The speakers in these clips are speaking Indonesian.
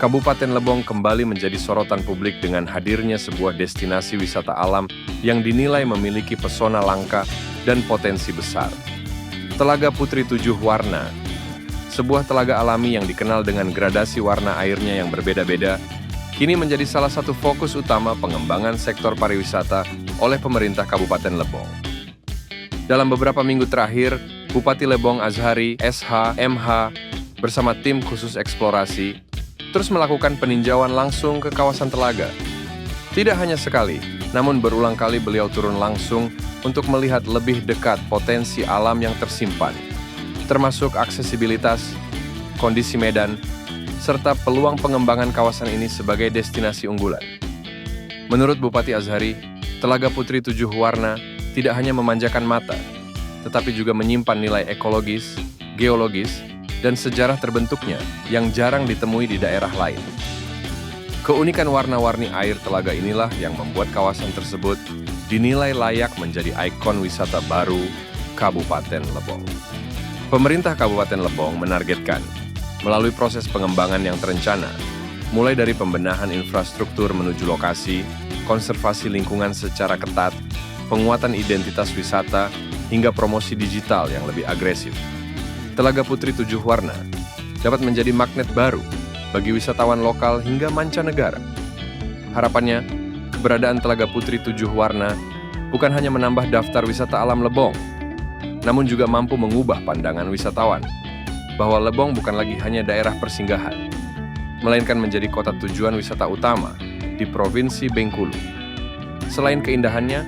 Kabupaten Lebong kembali menjadi sorotan publik dengan hadirnya sebuah destinasi wisata alam yang dinilai memiliki pesona langka dan potensi besar. Telaga Putri Tujuh Warna, sebuah telaga alami yang dikenal dengan gradasi warna airnya yang berbeda-beda, kini menjadi salah satu fokus utama pengembangan sektor pariwisata oleh pemerintah Kabupaten Lebong. Dalam beberapa minggu terakhir, Bupati Lebong Azhari SH.MH bersama tim khusus eksplorasi terus melakukan peninjauan langsung ke kawasan telaga. Tidak hanya sekali, namun berulang kali beliau turun langsung untuk melihat lebih dekat potensi alam yang tersimpan, termasuk aksesibilitas, kondisi medan, serta peluang pengembangan kawasan ini sebagai destinasi unggulan. Menurut Bupati Azhari, Telaga Putri Tujuh Warna tidak hanya memanjakan mata, tetapi juga menyimpan nilai ekologis, geologis, dan sejarah terbentuknya yang jarang ditemui di daerah lain. Keunikan warna-warni air telaga inilah yang membuat kawasan tersebut dinilai layak menjadi ikon wisata baru Kabupaten Lebong. Pemerintah Kabupaten Lebong menargetkan, melalui proses pengembangan yang terencana, mulai dari pembenahan infrastruktur menuju lokasi, konservasi lingkungan secara ketat, penguatan identitas wisata, hingga promosi digital yang lebih agresif. Telaga Putri Tujuh Warna dapat menjadi magnet baru bagi wisatawan lokal hingga mancanegara. Harapannya, keberadaan Telaga Putri Tujuh Warna bukan hanya menambah daftar wisata alam Lebong, namun juga mampu mengubah pandangan wisatawan bahwa Lebong bukan lagi hanya daerah persinggahan, melainkan menjadi kota tujuan wisata utama di Provinsi Bengkulu. Selain keindahannya,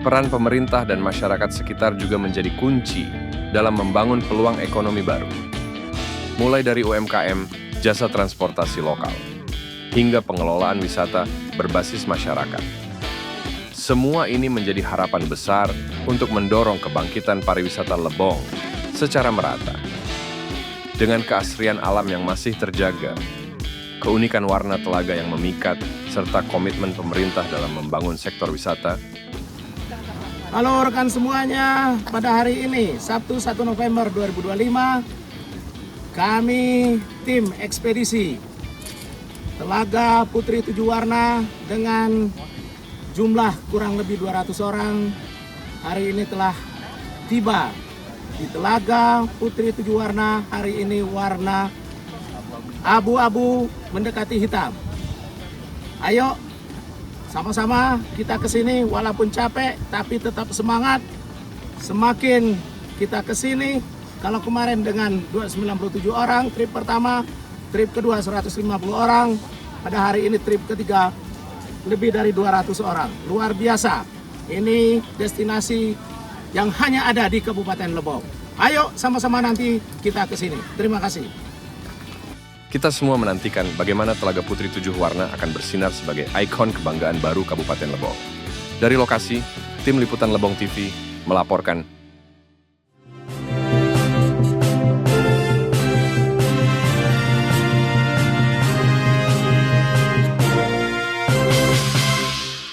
peran pemerintah dan masyarakat sekitar juga menjadi kunci dalam membangun peluang ekonomi baru. Mulai dari UMKM, jasa transportasi lokal, hingga pengelolaan wisata berbasis masyarakat. Semua ini menjadi harapan besar untuk mendorong kebangkitan pariwisata Lebong secara merata. Dengan keasrian alam yang masih terjaga, keunikan warna telaga yang memikat, serta komitmen pemerintah dalam membangun sektor wisata. Halo rekan semuanya, pada hari ini, Sabtu 1 November 2025, kami tim ekspedisi Telaga Putri Tujuh Warna dengan jumlah kurang lebih 200 orang, hari ini telah tiba di Telaga Putri Tujuh Warna. Hari ini warna abu-abu mendekati hitam. Ayo sama-sama kita kesini walaupun capek tapi tetap semangat. Semakin kita kesini, kalau kemarin dengan 297 orang trip pertama, trip kedua 150 orang, pada hari ini trip ketiga lebih dari 200 orang. Luar biasa. Ini destinasi yang hanya ada di Kabupaten Lebong. Ayo sama-sama nanti kita kesini. Terima kasih. Kita semua menantikan bagaimana Telaga Putri Tujuh Warna akan bersinar sebagai ikon kebanggaan baru Kabupaten Lebong. Dari lokasi, tim Liputan Lebong TV melaporkan.